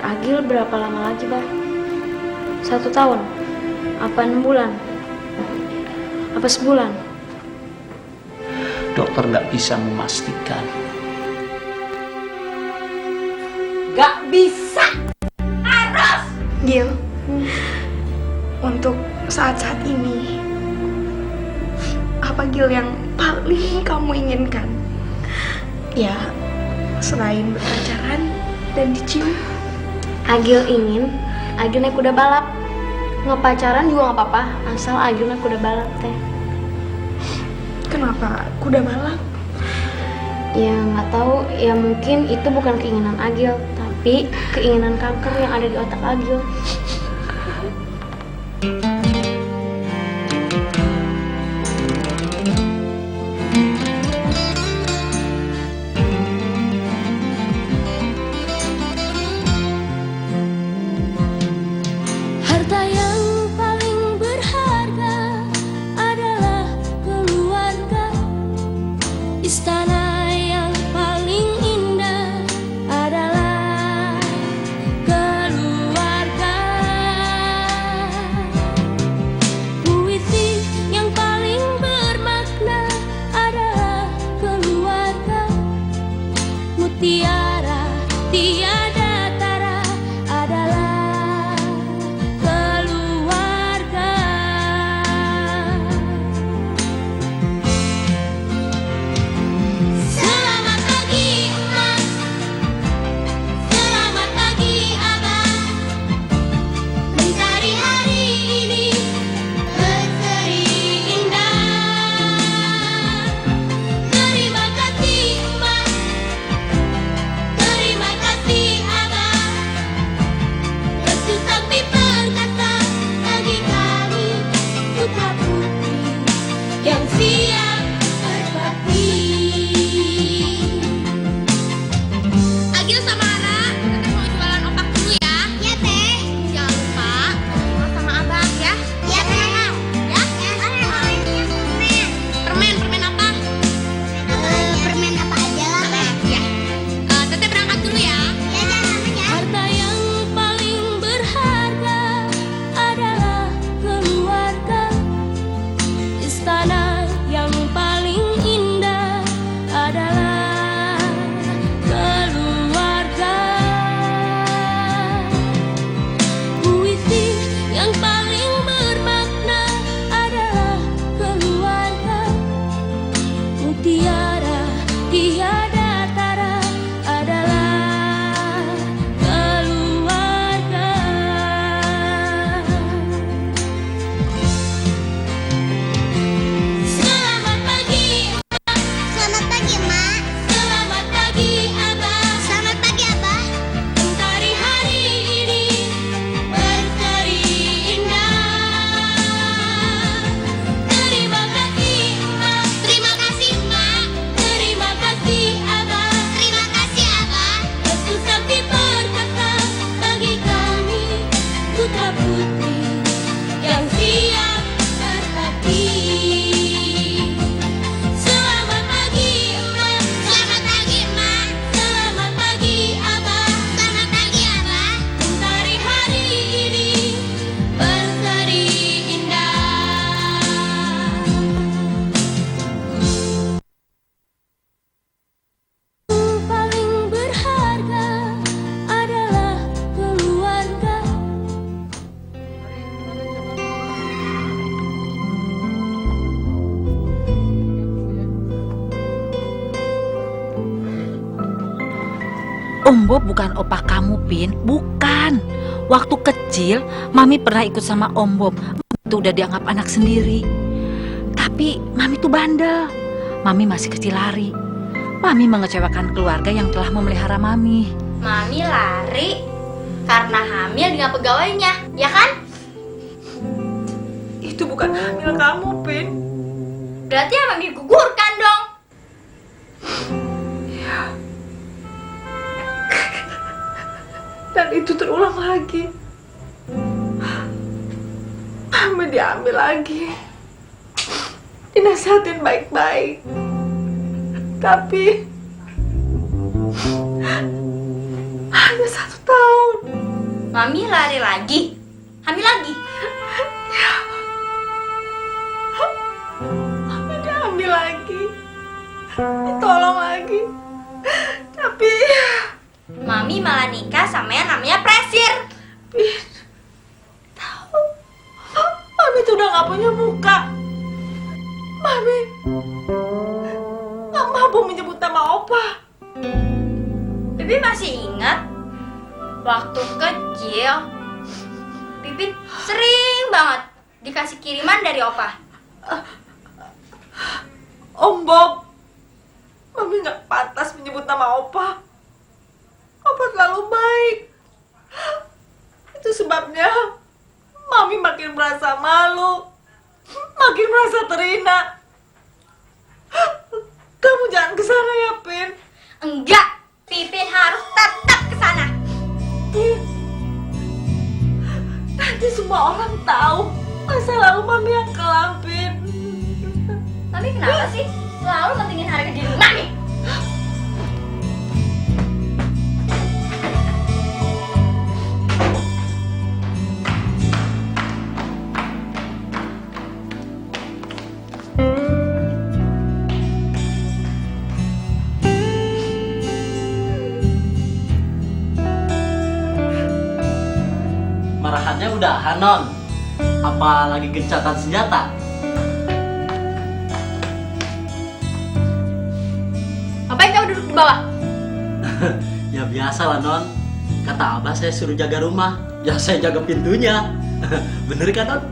Agil berapa lama lagi, Bah? 1 tahun? Apa 6 bulan? Apa sebulan? Dokter nggak bisa memastikan. Gak bisa. Harus. Gil, untuk saat-saat ini, apa Gil yang paling kamu inginkan? Ya, selain berpacaran dan dicium. Agil naik kuda balap. Ngepacaran juga nggak apa-apa, asal Agil naik kuda balap teh. Kenapa kuda balap? Ya nggak tahu, ya mungkin itu bukan keinginan Agil, tapi keinginan kanker yang ada di otak Agil. Harta yang paling berharga adalah keluarga. Istana yang paling indah adalah keluarga. Puisi yang paling bermakna adalah keluarga. Mutiara tiada tara adalah keluarga. Selamat pagi emas, selamat pagi abang, mencari hari ini berseri indah. Terima kasih emas, terima kasih abang, restu sakti perkasa bagi kami putra putri yang siap berbakti. Agil sama Ara, teteh mau jualan opak dulu ya. Iya teh. Jangan lupa terima sama abang ya. Iya teh. Ya. Permen apa? Permen apa aja lah. Ya. Teteh berangkat dulu ya. Harta yang paling berharga adalah keluarga. Istana yang paling indah adalah keluarga. Puisi yang paling bermakna adalah keluarga. Mutiara tiada tara adalah keluarga. Selamat pagi, selamat pagi, Mak. Selamat pagi, Abah. Selamat pagi, Abah. Mentari hari ini berseri indah. Terima kasih, Mak. Terima kasih, Mak. Terima kasih, Abah. Terima kasih, Abah. Restu sakti perkasa bagi kami putra putri yang siap berbakti. Selamat pagi, Emak. Selamat pagi, Emak. Selamat pagi, Abah. Selamat pagi, Abah. Mentari hari ini berseri indah. Paling berharga adalah keluarga. Om Bob bukan opa kamu, Pin. Bukan. Waktu kecil, Mami pernah ikut sama Om Bob. Itu udah dianggap anak sendiri. Tapi Mami tuh bandel. Mami masih kecil lari. Mami mengecewakan keluarga yang telah memelihara Mami. Mami lari karena hamil dengan pegawainya, ya kan? Itu bukan hamil kamu, Pin. Berarti Mami digugurkan dong. Dan itu terulang lagi. Mami diambil lagi. Dinasehatin baik-baik. Tapi hanya 1 tahun. Mami lari lagi? Hamil lagi? Mami diambil lagi. Ditolong lagi. Tapi Mami malah nikah sama yang namanya Presir. tahu, Mami tuh udah gak punya muka. Mami gak mampu menyebut nama Opa. Bibi masih ingat waktu kecil Bibi sering banget dikasih kiriman dari Opa. Om Bob, Mami gak pantas menyebut nama Opa. Opa terlalu baik. Itu sebabnya Mami makin merasa malu, makin merasa terhina. Kamu jangan kesana ya, Pin. Enggak, Pipin harus tetap ke sana. Pin, nanti semua orang tahu masa lalu Mami yang kelam, Pin. Mami kenapa sih selalu mentingin harga diri Mami? Marahannya udah Hanon. Apa lagi gencatan senjata? Ngapain kamu duduk di bawah? Ya biasa lah Non. Kata Abah saya suruh jaga rumah. Ya saya jaga pintunya. Bener kan Non?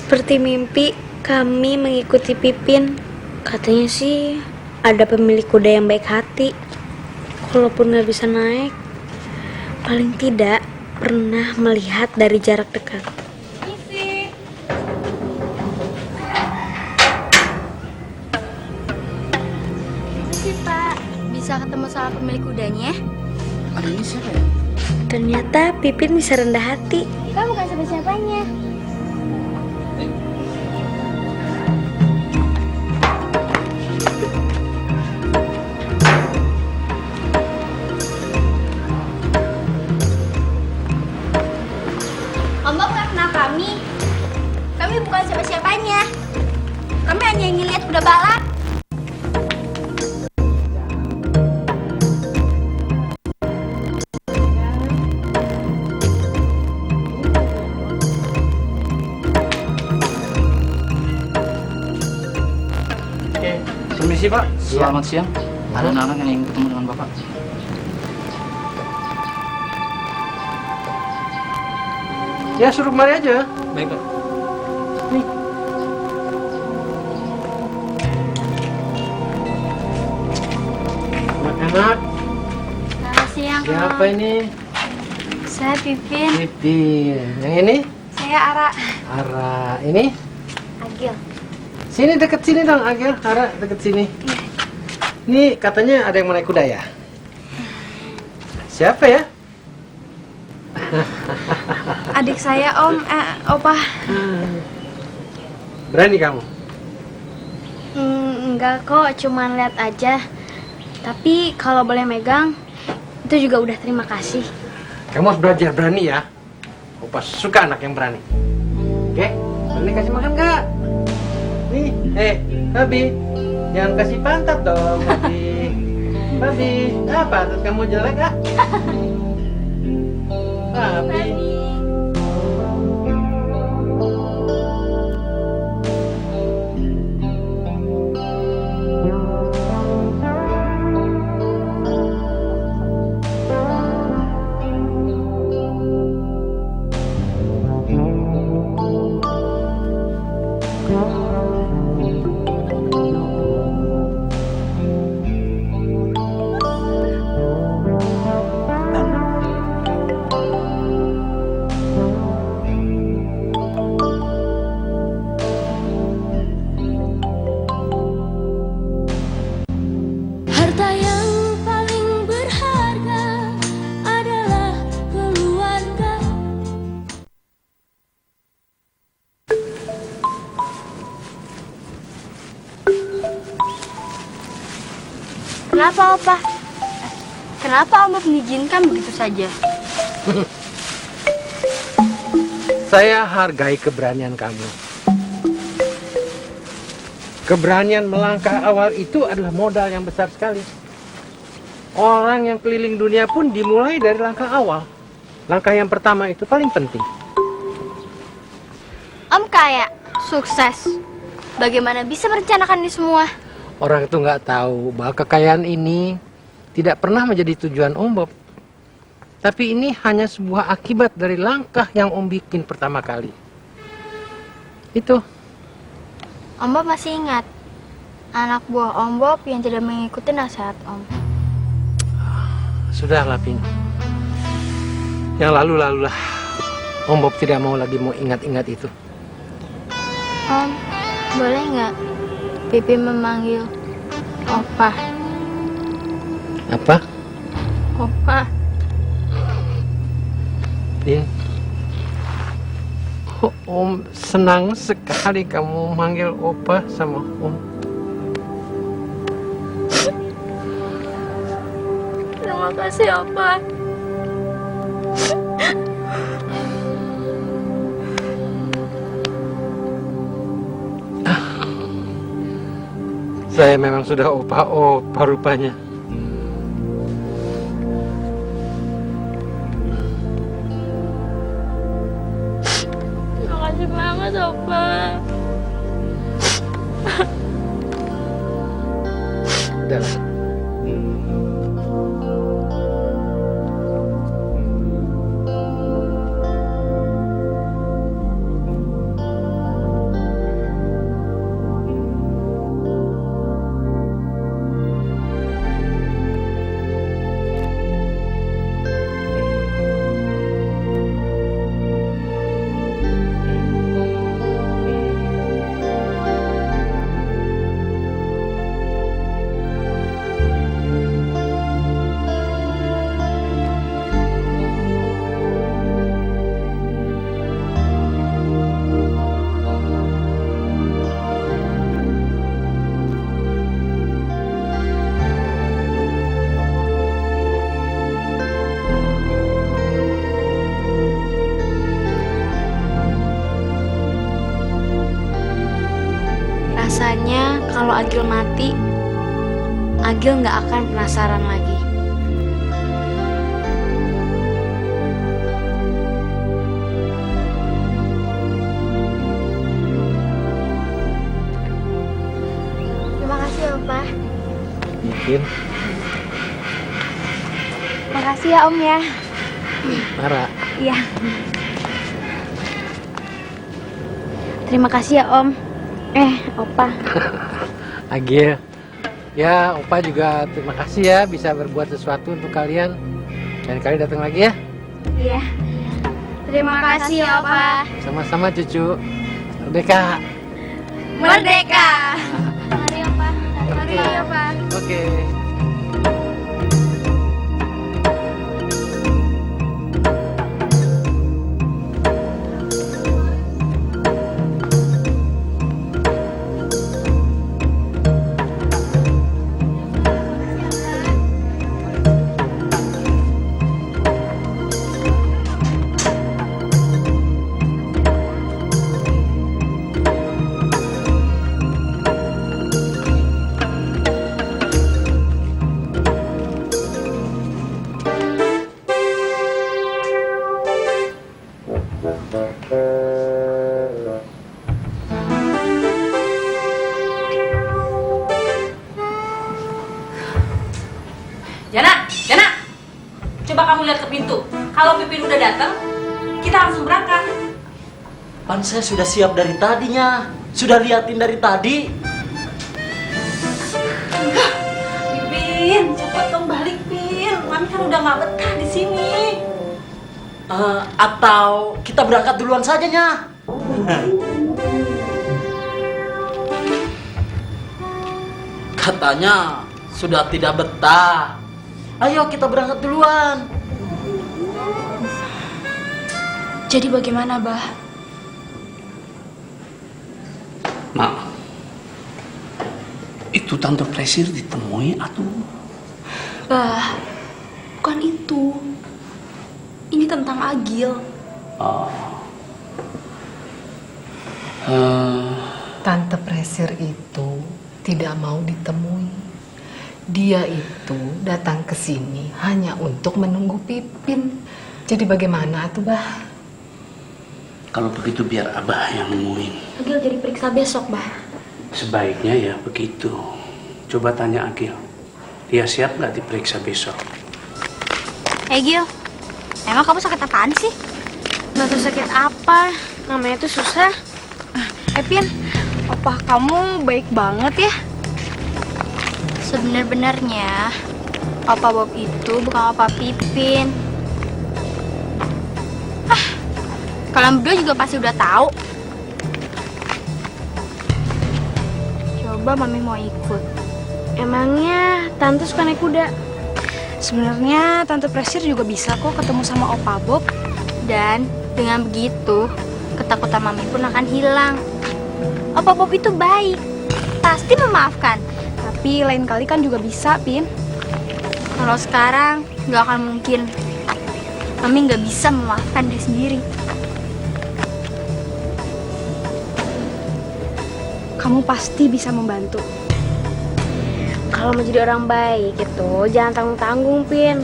Seperti mimpi, kami mengikuti Pipin. Katanya sih ada pemilik kuda yang baik hati. Kalaupun nggak bisa naik, paling tidak pernah melihat dari jarak dekat. Sih Pak, bisa ketemu sama pemilik kudanya? Adanya siapa ya? Ternyata Pipin bisa rendah hati. Kita bukan siapa-siapanya. Oma bukan kenal kami. Kami bukan siapa-siapanya. Kami hanya ingin lihat kuda balap. Permisi Pak, selamat siang. Ada anak yang ingin ketemu dengan Bapak. Ya suruh kemari aja. Baik Pak. Nih. Anak-anak, Selamat siang. siapa ini? Saya Pipin. Pipin. Yang ini? Saya Ara. Ara. Ini? Agil. Sini deket sini dong, Agil. Ara deket sini. Ini katanya ada yang mau naik kuda ya? Siapa ya? Adik saya Om, Opa. Berani kamu? Enggak kok, cuman lihat aja. Tapi kalau boleh megang, itu juga udah terima kasih. Kamu harus belajar berani ya. Opa suka anak yang berani. Oke? Berani kasih makan nggak? Nih, Babi. Jangan kasih pantat dong, Babi. Babi, apa? Pantat kamu jelek ah? Babi. Kenapa, Opa? Kenapa Om Bob mengizinkan begitu saja? Saya hargai keberanian kamu. Keberanian melangkah awal itu adalah modal yang besar sekali. Orang yang keliling dunia pun dimulai dari langkah awal. Langkah yang pertama itu paling penting. Om kaya, sukses. Bagaimana bisa merencanakan ini semua? Orang itu nggak tahu bahwa kekayaan ini tidak pernah menjadi tujuan Om Bob. Tapi ini hanya sebuah akibat dari langkah yang Om bikin pertama kali. Itu. Om Bob masih ingat anak buah Om Bob yang tidak mengikuti nasihat Om. Sudahlah, Pin. Yang lalu-lalulah. Om Bob tidak mau lagi ingat-ingat itu. Om, boleh nggak Pipi memanggil Opa? Apa? Opa. Pin. Oh, Om senang sekali kamu manggil Opa sama Om. Terima kasih Opa. Saya memang sudah opa rupanya. Terima kasih banget Opa. Udahlah. Rasanya kalau Agil mati, Agil nggak akan penasaran lagi. Terima kasih Opa. Bikin. Makasih ya Om ya. Mara. Iya. Terima kasih ya Om. Opa. Agil. Ya, Opa juga terima kasih ya bisa berbuat sesuatu untuk kalian. Lain kali datang lagi ya. Iya. Terima kasih ya Opa. Sama-sama cucu. Merdeka. Merdeka. Mari Opa. Mari Opa. Oke. Jana, coba kamu lihat ke pintu. Kalau Pipin udah datang, kita langsung berangkat. Pan saya sudah siap dari tadinya. Sudah liatin dari tadi. Pipin, cepat dong balik, Pin. Mami kan udah nggak betah di sini. Atau kita berangkat duluan saja, Nya. Katanya sudah tidak betah. Ayo kita berangkat duluan. Jadi bagaimana, Bah? Mak, itu Tante Presir ditemui atau Bah, bukan itu. Ini tentang Agil. Tante Presir itu tidak mau ditemui. Dia itu datang ke sini hanya untuk menunggu Pipin. Jadi bagaimana tuh, Bah? Kalau begitu biar Abah yang nemuin. Agil jadi periksa besok, Bah. Sebaiknya ya begitu. Coba tanya Agil. Dia siap nggak diperiksa besok? Gil, emang kamu sakit apaan sih? Nggak tahu sakit apa, namanya tuh susah. Pin, opa kamu baik banget ya. Sebenarnya Opa Bob itu bukan Opa Pipin. Kalian berdua juga pasti udah tahu. Coba Mami mau ikut. Emangnya Tante suka naik kuda? Sebenarnya Tante Presir juga bisa kok ketemu sama Opa Bob. Dan dengan begitu, ketakutan Mami pun akan hilang. Opa Bob itu baik, pasti memaafkan. Tapi lain kali kan juga bisa, Pin. Kalau sekarang, nggak akan mungkin. Mami nggak bisa memaafkan diri sendiri. Kamu pasti bisa membantu. Kalau mau jadi orang baik itu jangan tanggung-tanggung, Pin.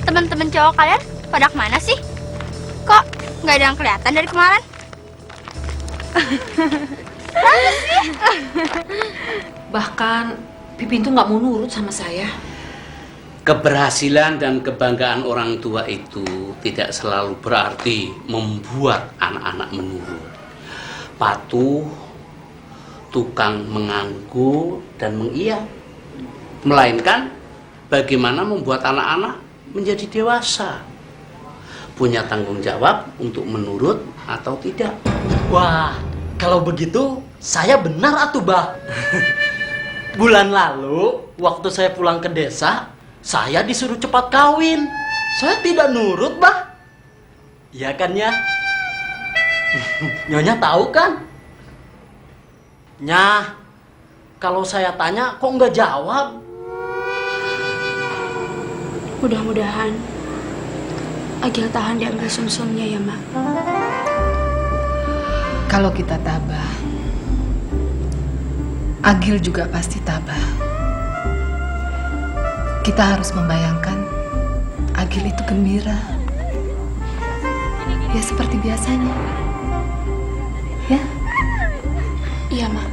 Teman-teman cowok kalian pada kemana sih? Kok nggak ada yang kelihatan dari kemarin? Bahkan Pipin tuh nggak mau nurut sama saya. Keberhasilan dan kebanggaan orang tua itu tidak selalu berarti membuat anak-anak menurut. Patuh, tukang mengganggu dan mengiyak. Melainkan bagaimana membuat anak-anak menjadi dewasa. Punya tanggung jawab untuk menurut atau tidak. Wah, kalau begitu saya benar atuh, Bah. Bulan lalu waktu saya pulang ke desa, saya disuruh cepat kawin. Saya tidak nurut, Bah. Iya kan ya? Nyonya tahu kan? Nyah, kalau saya tanya kok nggak jawab? Mudah-mudahan Agil tahan di angka sumsumnya ya, Mak. Kalau kita tabah, Agil juga pasti tabah. Kita harus membayangkan Agil itu gembira. Ya seperti biasanya. Ya? Iya, Mak.